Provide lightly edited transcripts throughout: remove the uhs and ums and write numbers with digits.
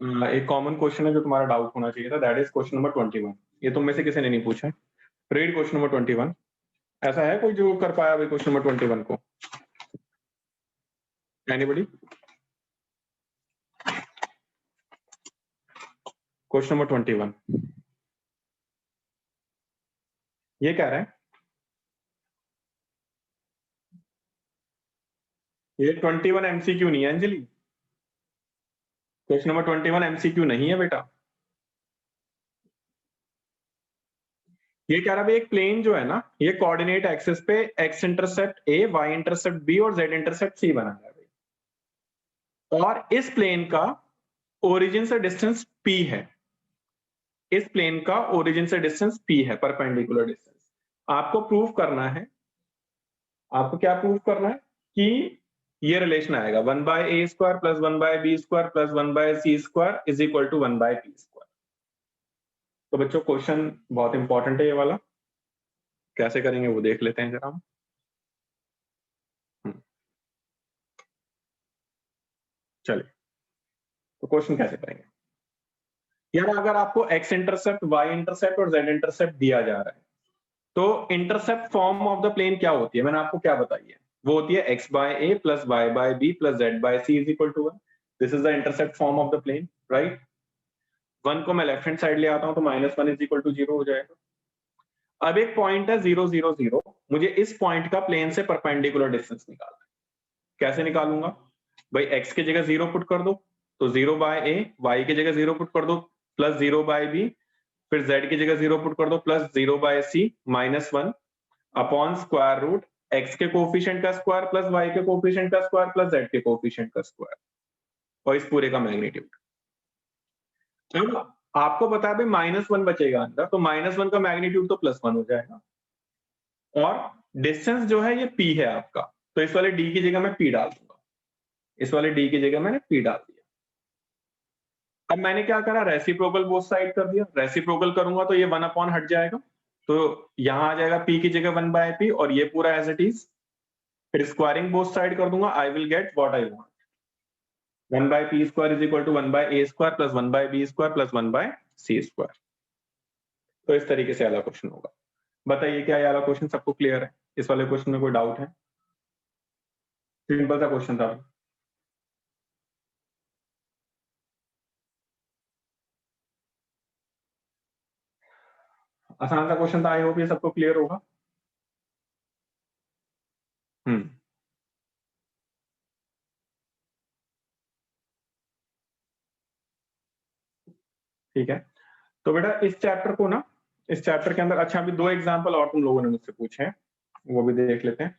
एक common question है जो तुम्हारा डाउट होना चाहिए था, दैट इज क्वेश्चन नंबर 21। ये तुम में से किसी ने नहीं पूछा है। Read question number 21। ऐसा है कोई जो कर पाया अभी क्वेश्चन नंबर 21 को? एनीबॉडी? क्वेश्चन नंबर 21 ये कह रहा है, ये 21 एमसीक्यू नहीं है अंजलि। क्वेश्चन नंबर 21 एमसीक्यू नहीं है बेटा। ये कह रहा है एक प्लेन जो है ना, ये कोऑर्डिनेट एक्सिस पे एक्स इंटरसेप्ट ए, वाई इंटरसेप्ट बी और जेड इंटरसेप्ट सी बना है और इस प्लेन का ओरिजिन से डिस्टेंस p है। इस प्लेन का ओरिजिन से डिस्टेंस p है, परपेंडिकुलर डिस्टेंस। आपको प्रूव करना है, आपको क्या प्रूव करना है कि ये रिलेशन आएगा 1/a² plus 1/b² plus 1/c² is equal to 1/p²। तो बच्चों क्वेश्चन बहुत इंपॉर्टेंट है ये वाला, कैसे करेंगे वो देख लेते हैं जरा हम। चलिए, तो क्वेश्चन कैसे करेंगे यार, अगर आपको x इंटरसेप्ट, y इंटरसेप्ट और z इंटरसेप्ट दिया जा रहा है तो intercept form of the plane क्या होती है, मैंने आपको क्या बताई है, वो होती है x/a plus y/b plus z/c is equal to 1। This is the intercept form of the plane, right. 1 को मैं लेफ्ट हैंड साइड ले आता हूं तो -1 इज इक्वल टू 0 हो जाएगा। अब एक पॉइंट है 0 0 0, मुझे इस पॉइंट का प्लेन से परपेंडिकुलर डिस्टेंस निकालना है। कैसे निकालूंगा भाई, x की जगह 0 पुट कर दो तो 0/a, y की जगह 0 पुट कर दो प्लस 0/b, फिर z की जगह 0 पुट कर दो plus 0/c -1 upon square root x के कोफिशिएंट का स्क्वायर प्लस y के कोफिशिएंट का स्क्वायर प्लस z के कोफिशिएंट का स्क्वायर और इस पूरे का मैग्नीट्यूड। अब आपको पता है भाई -1 बचेगा अंदर, तो -1 का मैग्नीट्यूड तो +1 हो जाएगा और डिस्टेंस जो है ये p है आपका, तो इस वाले d की जगह मैं p डाल दूंगा, इस वाले d की जगह मैंने p डाल दिया। अब मैंने क्या करा, रेसिप्रोकल बोथ साइड कर दिया। रेसिप्रोकल करूंगा तो ये 1 अपॉन हट जाएगा, तो यहां आ जाएगा p की जगह 1/p और ये पूरा एज इट इज। फिर स्क्वायरिंग बोथ साइड कर दूंगा, I will get what I want. 1/p² is equal to 1/a² plus 1/b² plus 1/c²। तो इस तरीके से वाला क्वेश्चन होगा। बताइए क्या ये वाला क्वेश्चन सबको क्लियर है? इस वाले क्वेश्चन में कोई डाउट है? सिंपल सा क्वेश्चन था। आसान सा क्वेश्चन था, आई होप ये सबको क्लियर होगा। ठीक है, तो बेटा इस चैप्टर को ना, इस चैप्टर के अंदर अच्छा अभी 2 एग्जांपल और तुम लोगों ने मुझसे पूछे हैं, वो भी देख लेते हैं।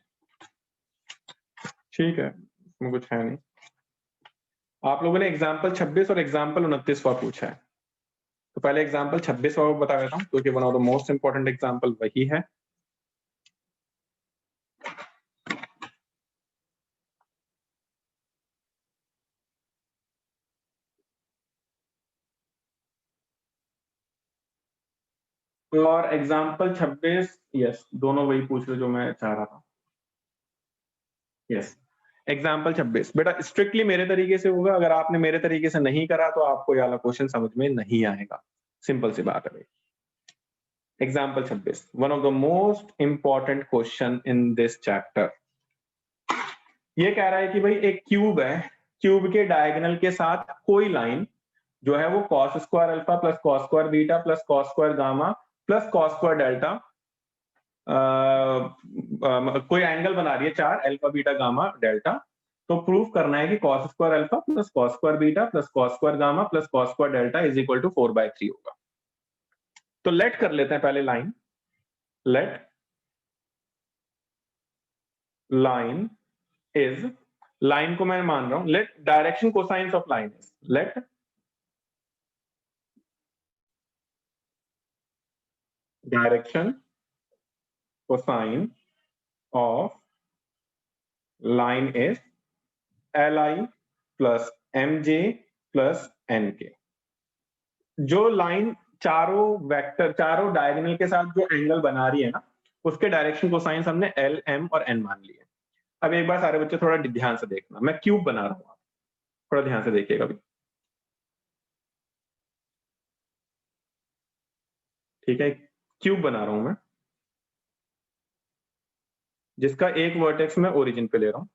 ठीक है, इसमें कुछ है नहीं। आप लोगों ने एग्जांपल 26 और एग्जांपल 29वां पूछा है, तो पहले एग्जांपल 26वां बता देता हूँ क्योंकि one of the most important example वही है। और एग्जांपल 26, यस दोनों वही पूछ रहे जो मैं चाह रहा था। यस, एग्जाम्पल 26 बेटा स्ट्रिक्टली मेरे तरीके से होगा, अगर आपने मेरे तरीके से नहीं करा तो आपको ये वाला क्वेश्चन समझ में नहीं आएगा, सिंपल सी बात है भाई। Example 26, one of the most important question in this chapter. ये कह रहा है कि भाई एक क्यूब है, क्यूब के डायगोनल के साथ कोई लाइन जो है वो cos square alpha plus cos square beta plus cos square gamma plus cos square delta कोई एंगल बना रही है 4 अल्फा बीटा गामा डेल्टा। तो प्रूफ करना है कि cos square alpha plus cos square beta plus cos square gamma plus cos square delta is equal to 4/3 होगा। तो लेट कर लेते हैं पहले line, let line is, line को मैं मान रहा हूं, late direction cosines of line is, let direction cosine of line is Li plus Mj plus Nk। जो लाइन चारों वेक्टर, चारों डायगोनल के साथ जो एंगल बना रही है ना, उसके डायरेक्शन कोसाइंस हमने L, M और N मान लिए। अब एक बार सारे बच्चे थोड़ा ध्यान से देखना, मैं क्यूब बना रहा हूं, थोड़ा ध्यान से देखिएगा भी। ठीक है, क्यूब बना रहा हूं मैं, जिसका एक वर्टेक्स मैं ओरिजिन पे ले रहा हूं।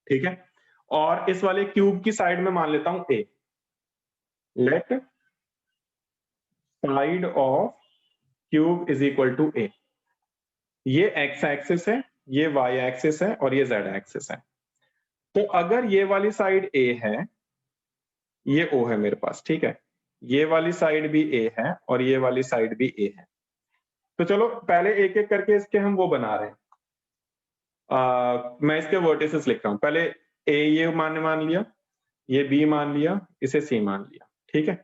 ठीक है, और इस वाले क्यूब की साइड में मान लेता हूं A. Let side of cube is equal to A. ये एक्स एक्सिस है, ये वाई एक्सिस है और ये जेड एक्सिस है। तो अगर ये वाली साइड ए है, ये ओ है मेरे पास, ठीक है, ये वाली साइड भी ए है और ये वाली साइड भी ए है। तो चलो पहले एक एक करके इसके हम वो बना रहे हैं। मैं इसके वर्टिसेस लिख रहा हूं। पहले ए ये मान लिया, ये बी मान लिया, इसे सी मान लिया, ठीक है।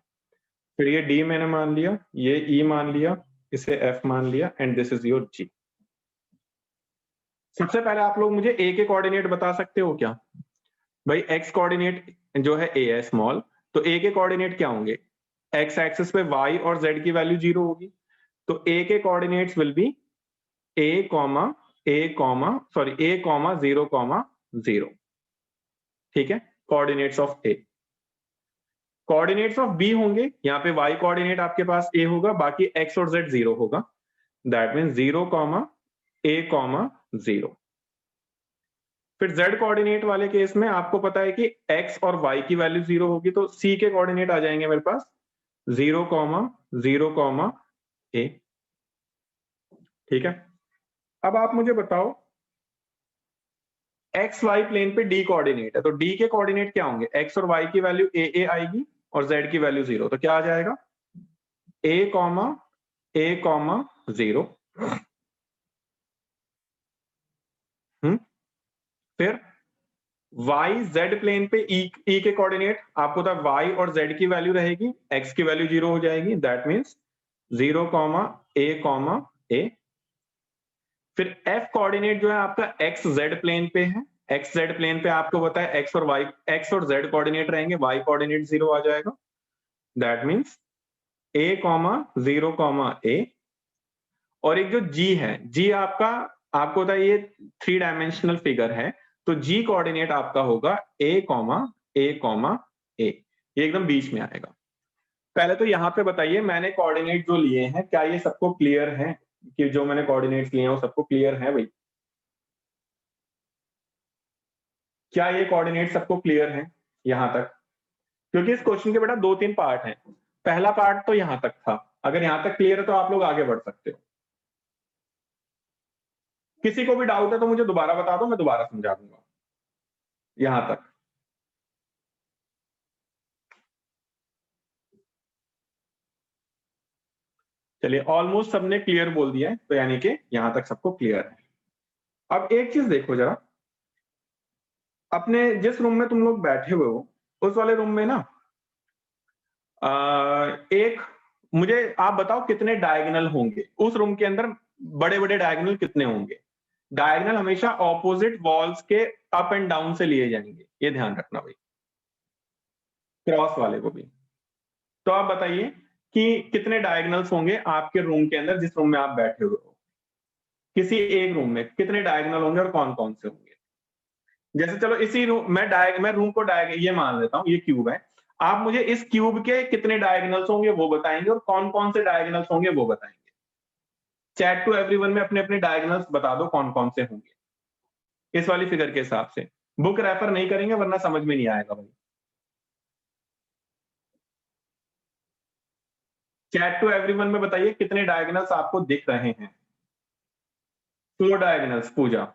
फिर ये डी मैंने मान लिया, ये ई मान लिया, इसे एफ मान लिया, एंड दिस इज योर जी। सबसे पहले आप लोग मुझे ए के कोऑर्डिनेट बता सकते हो क्या? भाई एक्स कोऑर्डिनेट जो है ए है स्मॉल, तो ए के कोऑर्डिनेट क्या होंगे? एक्स एक्सिस पे वाई और जेड की वैल्यू 0 होगी, तो ए के coordinates will be A comma sorry A comma 0,0। ठीक है, coordinates of A. Coordinates of B होंगे, यहाँ पे वाई कोऑर्डिनेट आपके पास ए होगा, बाकी एक्स और जेड 0 होगा। That mean 0,a,0। फिर z कोऑर्डिनेट वाले केस में आपको पता है कि x और y की वैल्यू 0 होगी, तो c के कोऑर्डिनेट आ जाएंगे मेरे पास 0,0,a। ठीक है, अब आप मुझे बताओ एक्स वाई प्लेन पे d कोऑर्डिनेट है, तो d के कोऑर्डिनेट क्या होंगे? x और y की वैल्यू a आएगी और z की वैल्यू 0, तो क्या आ जाएगा? a,0। फिर y z प्लेन पे e के कोऑर्डिनेट आपको था y और z की वैल्यू रहेगी, x की वैल्यू 0 हो जाएगी, दैट मींस 0,a,a। फिर f कोऑर्डिनेट जो है आपका x z प्लेन पे है, x z प्लेन पे आपको पता है x और z कोऑर्डिनेट रहेंगे, y कोऑर्डिनेट 0 आ जाएगा, दैट मींस a,0,a। और एक जो g है, g आपको पता है ये 3 डायमेंशनल फिगर है, तो g कोऑर्डिनेट आपका होगा a,a,a। ये एकदम बीच में आएगा। पहले तो यहाँ पे बताइए, मैंने कोऑर्डिनेट जो लिए हैं, क्या ये सबको क्लियर है कि जो मैंने कोऑर्डिनेट्स लिए हैं वो सबको क्लियर है भाई? क्या ये कोऑर्डिनेट सबको क्लियर है यहां तक? क्योंकि इस क्वेश्चन के बेटा 2-3 पार्ट हैं। पहला पार्ट तो यहां तक था, अगर यहां तक क्लियर है तो आप लोग आगे बढ़ सकते हो। किसी को भी डाउट है तो मुझे दोबारा बता दो, मैं दोबारा समझा दूंगा यहां तक। चलिए, ऑलमोस्ट सबने क्लियर बोल दिया है, तो यानी कि यहां तक सबको क्लियर है। अब एक चीज देखो जरा, अपने जिस रूम में तुम लोग बैठे हुए हो उस वाले रूम में ना एक मुझे आप बताओ कितने डायगोनल होंगे उस रूम के अंदर? बड़े बड़े डायगोनल कितने होंगे? डायगोनल हमेशा ऑपोजिट वॉल्स के अप एंड डाउन से लिए जाएंगे, ये ध्यान रखना भाई, क्रॉस वाले को भी। तो आप बताइए कि कितने डायगोनल्स होंगे आपके रूम के अंदर, जिस रूम में आप बैठे हुए हो, किसी एक रूम में कितने डायगोनल होंगे और कौन कौन से होंगे? जैसे चलो इसी रूम मैं रूम को ये मान लेता हूं, ये क्यूब है। आप मुझे इस क्यूब के कितने डायगोनल्स होंगे वो बताएंगे, और कौन कौन से डायगोनल्स होंगे वो बताएंगे। चैट टू एवरीवन में अपने अपने डायगोनल्स बता दो कौन कौन से होंगे इस वाली फिगर के हिसाब से। बुक रेफर नहीं करेंगे वरना समझ में नहीं आएगा भाई। चैट टू एवरीवन में बताइए कितने डायगोनल्स आपको दिख रहे हैं? 4 डायगोनल्स। पूजा,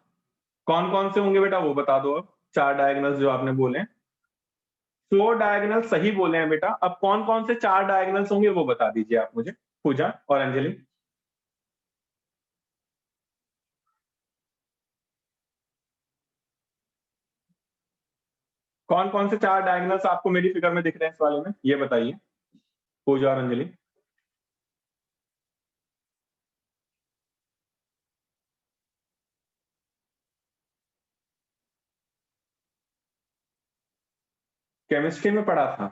कौन कौन से होंगे बेटा वो बता दो। अब 4 डायगोनल्स जो आपने बोले, 4 डायगोनल सही बोले हैं बेटा। अब कौन कौन से 4 डायगोनल्स होंगे वो बता दीजिए आप मुझे, पूजा और अंजलि। कौन कौन से 4 डायगोनल्स आपको मेरी फिगर में दिख रहे हैं इस वाले में, ये बताइए पूजा और अंजलि। केमिस्ट्री में पढ़ा था?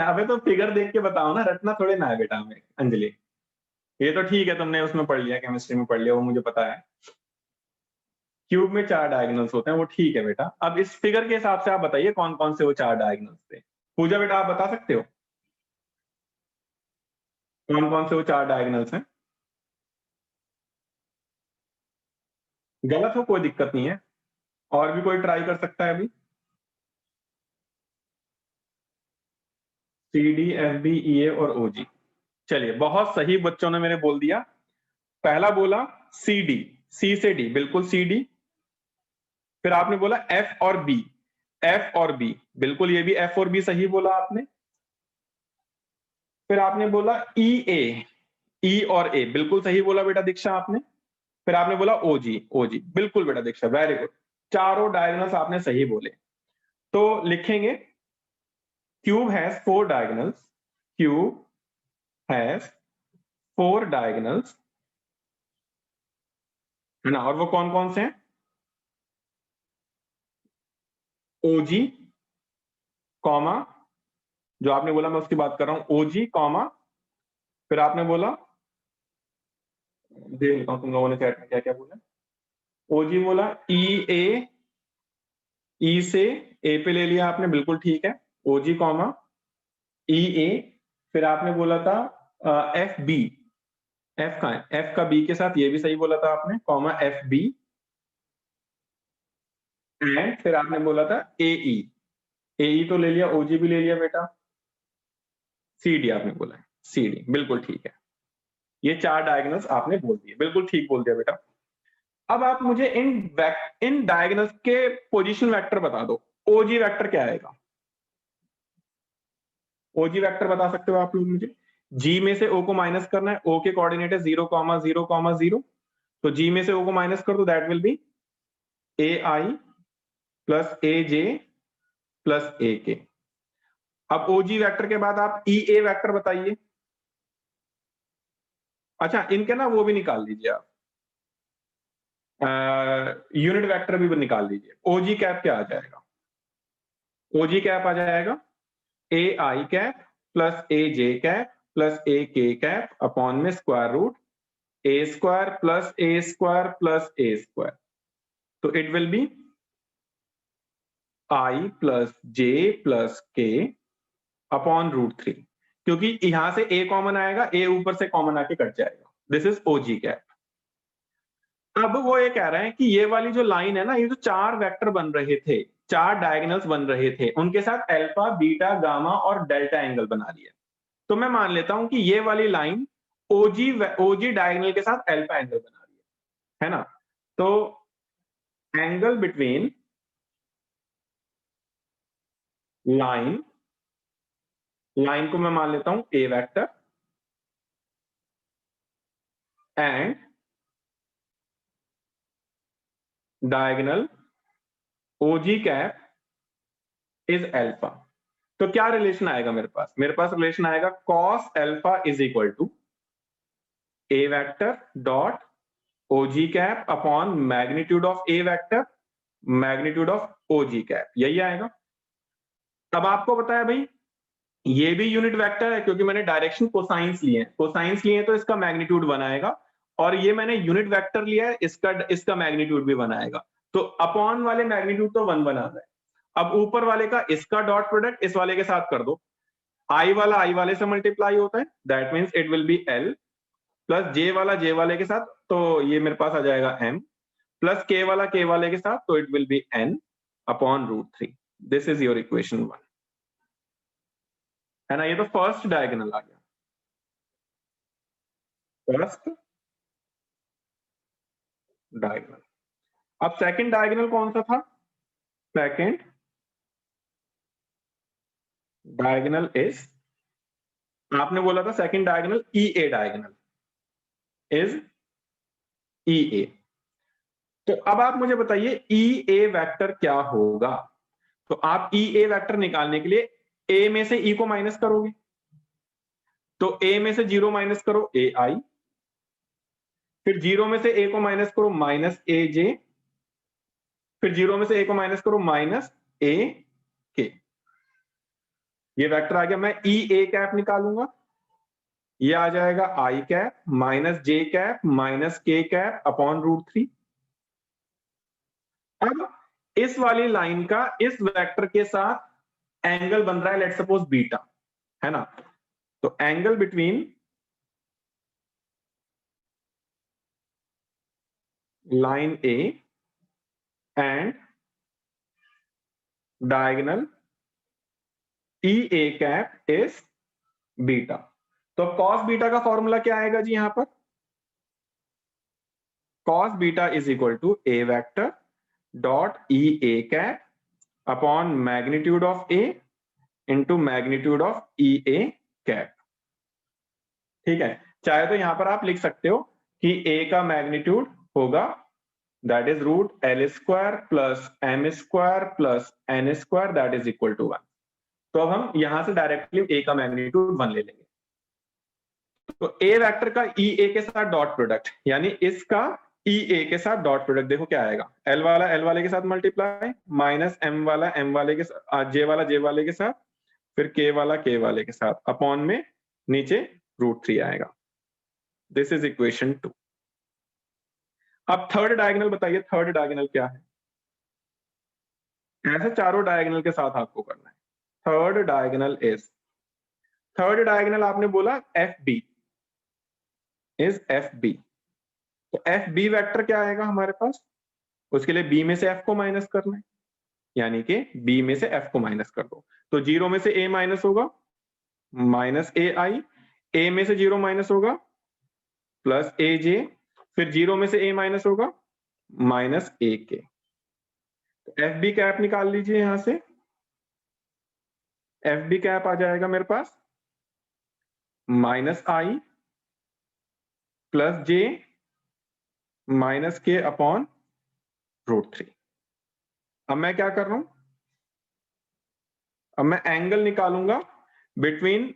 अबे तो फिगर देख के बताओ ना, रटना थोड़े ना है बेटा हमें। अंजलि, ये तो ठीक है तुमने उसमें पढ़ लिया, केमिस्ट्री में पढ़ लिया, वो मुझे पता है। क्यूब में 4 डायगोनल्स होते हैं, वो ठीक है बेटा। अब इस फिगर के हिसाब से आप बताइए कौन कौन से वो 4 डायगोनल्स थे। पूजा बेटा आप बता सकते हो कौन कौन से वो 4 डायगोनल्स हैं? गलत हो कोई दिक्कत नहीं है, और भी कोई ट्राई कर सकता है अभी। C D F B E A और ओ जी। चलिए बहुत सही बच्चों ने मेरे बोल दिया। पहला बोला सी डी, सी से डी, बिल्कुल सी डी। फिर आपने बोला एफ और बी, एफ और बी, बिल्कुल ये भी एफ और बी सही बोला आपने। फिर आपने बोला ई ए, ई और ए, बिल्कुल सही बोला बेटा दीक्षा आपने। फिर आपने बोला ओजी, ओजी, बिल्कुल बेटा दीक्षा, वेरी गुड। चारों डायगोनल्स आपने सही बोले। तो लिखेंगे cube has 4 diagonals, cube has 4 diagonals, है ना। और वो कौन कौन से हैं? ओजी कॉमा, जो आपने बोला मैं उसकी बात कर रहा हूं, ओजी कॉमा, फिर आपने बोला, देख लेता हूं तुम लोगों ने चैट में क्या क्या बोला। ओजी बोला, ई ए, ई से ए पे ले लिया आपने, बिल्कुल ठीक है। ओजी कॉमा ई ए, फिर आपने बोला था एफ बी, एफ का है, एफ का बी के साथ, ये भी सही बोला था आपने, कॉमा एफ बी, एंड फिर आपने बोला था ए ई, ए ई तो ले लिया, ओजी भी ले लिया बेटा, सी डी आपने बोला है, सी डी, बिल्कुल ठीक है। ये 4 डायगोनल्स आपने बोल दिए, बिल्कुल ठीक बोल दिया बेटा। अब आप मुझे इन डायगोनल्स के पोजीशन वेक्टर बता दो। ओजी वेक्टर क्या आएगा? ओजी वेक्टर बता सकते हो आप लोग मुझे? जी में से ओ को माइनस करना है, ओ के कोऑर्डिनेट है 0,0,0, तो जी में से ओ को माइनस कर दो, that will be A I plus A J plus A K. अब ओजी वेक्टर के बाद आप ई ए वेक्टर बताइए। अच्छा इनके ना वो भी निकाल लीजिए आप, यूनिट वेक्टर भी निकाल लीजिए। ओजी कैप क्या आ जाएगा? ओजी कैप आ जाएगा A I cap plus A J cap plus A K cap upon में square root A square plus A square plus A square. तो it will be I plus J plus K upon root 3, क्योंकि यहां से ए common आएगा, ए ऊपर से common आके cut जाएगा। This is OG cap. अब वो ये कह रहे हैं कि ये वाली जो लाइन है ना, ये जो 4 वेक्टर बन रहे थे, 4 डायगोनल्स बन रहे थे, उनके साथ अल्फा, बीटा, गामा और डेल्टा एंगल बना लिया। तो मैं मान लेता हूं कि ये वाली लाइन ओजी ओजी डायगोनल के साथ अल्फा एंगल बना रही है ना। तो एंगल बिटवीन लाइन, लाइन को मैं मान लेता हूं A vector, and diagonal OG cap is alpha. तो क्या रिलेशन आएगा मेरे पास? मेरे पास रिलेशन आएगा cos alpha is equal to A vector dot OG cap upon magnitude of A vector magnitude of OG cap, यही आएगा। अब आपको बताया भाई ये भी यूनिट वेक्टर है, क्योंकि मैंने डायरेक्शन कोसाइंस लिए हैं, कोसाइंस लिए हैं तो इसका मैग्नीट्यूड बनाएगा, और ये मैंने यूनिट वेक्टर लिया है, इसका मैग्नीट्यूड भी बनाएगा। तो अपॉन वाले मैग्नीट्यूड तो 1 बना है। अब ऊपर वाले का इसका डॉट प्रोडक्ट इस वाले के साथ कर दो, आई वाला आई वाले से मल्टीप्लाई होता है, that means it will be L, plus J वाला जे वाले के साथ, तो ये मेरे पास आ जाएगा एम, प्लस के वाला के वाले के साथ, तो it will be N upon root 3। This is your equation 1, है ना। ये तो फर्स्ट डायगोनल आ गया, फर्स्ट डायगोनल। अब सेकंड डायगोनल कौन सा था? सेकंड डायगोनल इज, आपने बोला था second diagonal E A diagonal is E A. तो अब आप मुझे बताइए ई ए वेक्टर क्या होगा। तो आप ई ए वेक्टर निकालने के लिए ए में से ई को माइनस करोगे, तो ए में से 0 माइनस करो ए आई, फिर 0 में से ए को माइनस करो माइनस ए जे, फिर 0 में से ए को माइनस करो माइनस ए के। ये वेक्टर आ गया। मैं ई ए कैप निकालूंगा, ये आ जाएगा आई कैप माइनस जे cap minus K cap upon root 3। इस वाली लाइन का इस वेक्टर के साथ एंगल बन रहा है, लेट्स सपोज बीटा, है ना। तो angle between line A and diagonal E A cap is beta. तो कॉस बीटा का फॉर्मूला क्या आएगा जी यहां पर? Cos beta is equal to A vector dot E A cap upon magnitude of A into magnitude of E A cap. ठीक है, चाहे तो यहां पर आप लिख सकते हो कि ए का मैग्नीट्यूड होगा that is root L square plus M square plus N square that is equal to 1। तो अब हम यहां से डायरेक्टली ए का मैग्नीट्यूड 1 ले लेंगे। तो ए वेक्टर का ई ए के साथ डॉट प्रोडक्ट, यानी इसका ई ए के साथ डॉट प्रोडक्ट, देखो क्या आएगा, एल वाला एल वाले के साथ मल्टीप्लाई माइनस एम वाला एम वाले के साथ, जे वाला जे वाले के साथ, फिर के वाला के वाले के साथ, अपॉन में नीचे √3 आएगा। This is equation 2। अब थर्ड डायगोनल बताइए, थर्ड डायगोनल क्या है? ऐसे चारों डायगोनल के साथ आपको करना है। Third diagonal is, third diagonal आपने बोला F B is F B. तो एफ बी वेक्टर क्या आएगा हमारे पास? उसके लिए बी में से एफ को माइनस करना है, यानी कि बी में से एफ को माइनस कर दो। तो 0 में से ए माइनस होगा, माइनस ए आई, ए में से 0 माइनस होगा प्लस ए जे, फिर 0 में से ए माइनस होगा माइनस ए के। तो एफ बी कैप निकाल लीजिए यहां से, एफ बी कैप आ जाएगा मेरे पास माइनस आई प्लस जे माइनस के अपॉन √3। अब मैं क्या कर रहा हूं, अब मैं एंगल निकालूंगा between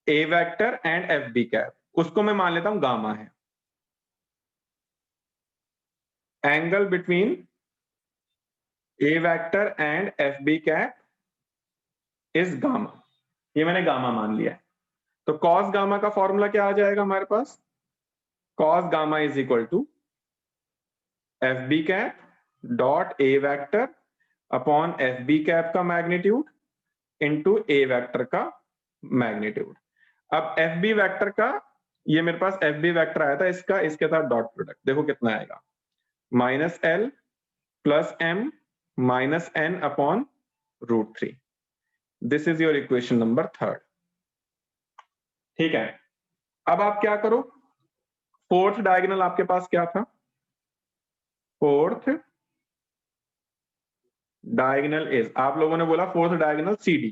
A vector and F B cap, उसको मैं मान लेता हूं गामा है। Angle between A vector and F B cap is gamma, ये मैंने गामा मान लिया है। तो कॉस गामा का फॉर्मूला क्या आ जाएगा हमारे पास? Cos gamma is equal to F B cap dot A vector upon F B cap का मैग्नीट्यूड इंटू ए वेक्टर का मैग्नीट्यूड। अब एफ बी वेक्टर का, ये मेरे पास एफ बी वेक्टर आया था, इसका इसके साथ डॉट प्रोडक्ट, देखो कितना आएगा, minus L plus M minus N upon √3। This is your equation number 3। ठीक है, अब आप क्या करो, फोर्थ डायगोनल आपके पास क्या था? फोर्थ डायगोनल इज, आप लोगों ने बोला fourth diagonal C D,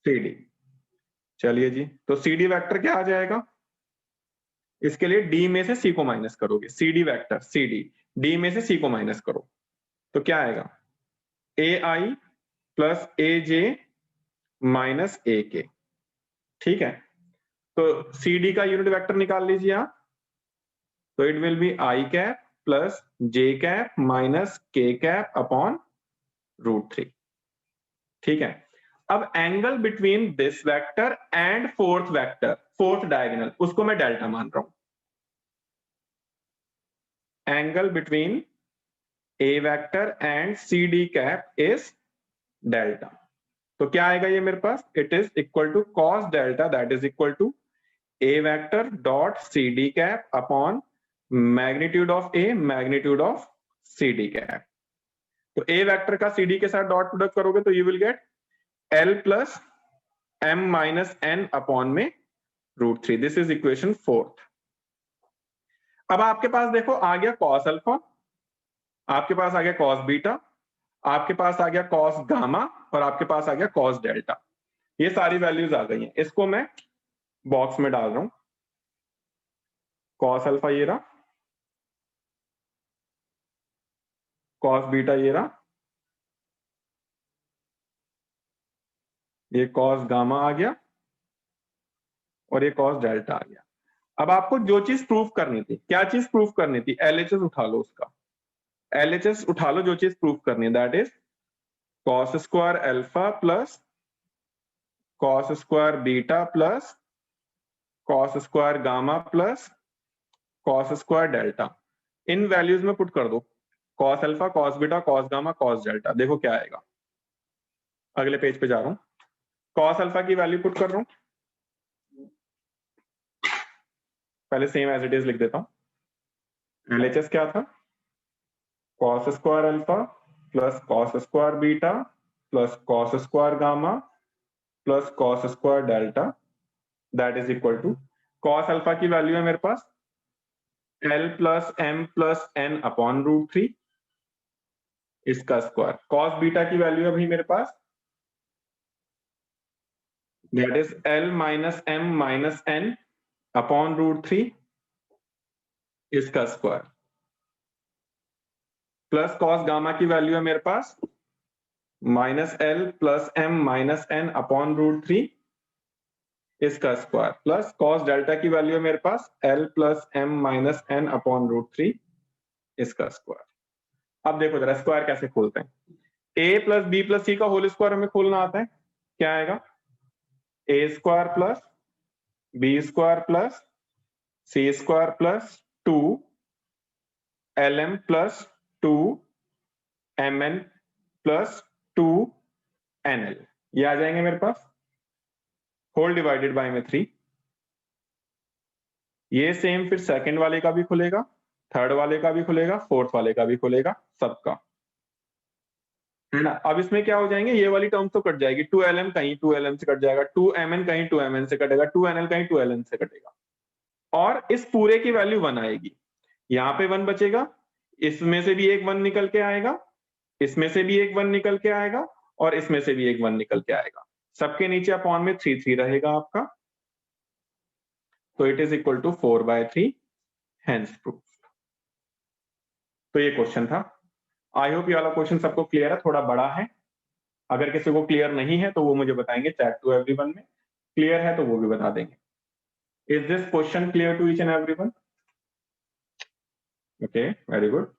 C D. चलिए जी, तो सी डी वेक्टर क्या आ जाएगा? इसके लिए डी में से सी को माइनस करोगे, C D vector C D, D में से सी को माइनस करो तो क्या आएगा, ए I plus A J minus ए के। ठीक है, तो सी डी का यूनिट वेक्टर निकाल लीजिए आप, तो it will be I cap plus J cap minus K cap upon √3। ठीक है, अब angle between this vector and fourth vector, fourth diagonal, उसको मैं डेल्टा मान रहा हूं। Angle between A vector and C D cap is delta. तो क्या आएगा ये मेरे पास, it is equal to cos delta that is equal to A vector dot C D cap upon magnitude of A magnitude of C D cap. तो A vector का C D के साथ डॉट प्रोडक्ट करोगे तो you will get L plus M minus N upon में √3। This is equation 4। अब आपके पास देखो आ गया कॉस अल्फा, आपके पास आ गया कॉस बीटा, आपके पास आ गया कॉस गामा, और आपके पास आ गया कॉस डेल्टा। ये सारी वैल्यूज आ गई हैं, इसको मैं बॉक्स में डाल रहा हूं। कॉस अल्फा ये रहा, कॉस बीटा ये रहा, ये कॉस गामा आ गया, और ये कॉस डेल्टा आ गया। अब आपको जो चीज प्रूफ करनी थी, क्या चीज प्रूफ करनी थी, एलएचएस उठा लो, उसका एलएचएस उठा लो, जो चीज प्रूफ करनी है that is cos square alpha plus cos square beta plus cos square gamma plus cos square delta. In values में पुट कर दो, cos alpha, cos beta, cos gamma, cos delta. देखो क्या आएगा, अगले पेज पे जा रहा हूं, कॉस अल्फा की वैल्यू पुट कर रहा हूं, पहले सेम एज इट इज लिख देता हूं। एलएचएस क्या था, cos square alpha plus cos square beta plus cos square gamma plus cos square delta, that is equal to, cos alpha की वैल्यू है मेरे पास L plus M plus N upon root 3 इसका स्क्वायर, कॉस बीटा की value है भाई मेरे पास that is L minus M minus N upon root 3 इसका स्क्वायर, प्लस कॉस गामा की वैल्यू है मेरे पास minus L plus M minus N upon root 3 इसका स्क्वायर, प्लस कॉस डेल्टा की वैल्यू है मेरे पास L plus M minus N upon root 3 इसका स्क्वायर। अब देखो जरा स्क्वायर कैसे खोलते हैं, A plus B plus C का होल स्क्वायर हमें खोलना आता है, क्या आएगा, A square plus B square plus C square plus 2 L M plus 2 M N plus 2 N L, ये आ जाएंगे मेरे पास, होल डिवाइडेड बाय में 3। ये सेम फिर सेकंड वाले का भी खुलेगा, थर्ड वाले का भी खुलेगा, फोर्थ वाले का भी खुलेगा, सबका, है ना। अब इसमें क्या हो जाएंगे, ये वाली टर्म तो कट जाएगी, 2lm कहीं 2lm से कट जाएगा, 2mn कहीं 2mn से कटेगा, 2nl कहीं 2ln से कटेगा, और इस पूरे की वैल्यू 1 आएगी, यहाँ पे 1 बचेगा, इसमें से भी एक 1 निकल के आएगा, इसमें से भी एक 1 निकल के आएगा, और इसमें से भी एक 1 निकल के आएगा, सबके नीचे अपॉन में 3 रहेगा आपका, तो it is equal to 4/3 hence proof. तो ये क्वेश्चन था, आई होप ये वाला क्वेश्चन सबको क्लियर है, थोड़ा बड़ा है, अगर किसी को क्लियर नहीं है तो वो मुझे बताएंगे चैट टू एवरीवन में, क्लियर है तो वो भी बता देंगे। Is this question clear to each and everyone? Okay, very good.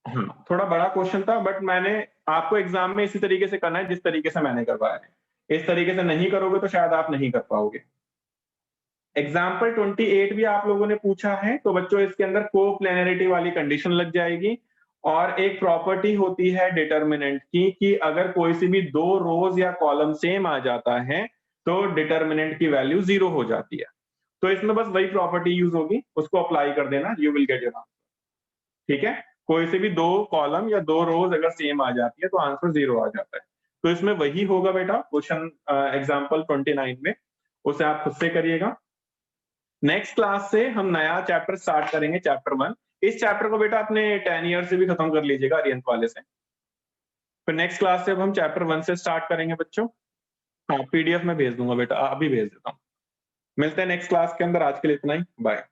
हाँ, थोड़ा बड़ा क्वेश्चन था, बट मैंने आपको एग्जाम में इसी तरीके से करना है जिस तरीके से मैंने करवाया है, इस तरीके से नहीं करोगे तो शायद आप नहीं कर पाओगे। एग्जाम्पल 28 भी आप लोगों ने पूछा है, तो बच्चों इसके अंदर कोप्लेनरिटी वाली कंडीशन लग जाएगी, और एक प्रॉपर्टी होती है डिटर्मिनेंट की कि अगर कोई सी भी 2 रोज या कॉलम सेम आ जाता है तो डिटर्मिनेंट की वैल्यू 0 हो जाती है। तो इसमें बस वही प्रॉपर्टी यूज होगी, उसको अप्लाई कर देना, you will get your answer. ठीक है, कोई से भी 2 कॉलम या 2 रोज अगर सेम आ जाती है तो आंसर 0 आ जाता है, तो इसमें वही होगा बेटा क्वेश्चन एग्जाम्पल 29 में, उसे आप खुद से करिएगा। नेक्स्ट क्लास से हम नया चैप्टर स्टार्ट करेंगे, चैप्टर 1। इस चैप्टर को बेटा अपने 10 ईयर से भी खत्म कर लीजिएगा अरिहंत वाले से, फिर नेक्स्ट क्लास से अब हम चैप्टर 1 से स्टार्ट करेंगे बच्चों। हाँ, पीडीएफ में भेज दूंगा बेटा, अभी भेज देता हूँ। मिलते हैं नेक्स्ट क्लास के अंदर, आज के लिए इतना ही, बाय।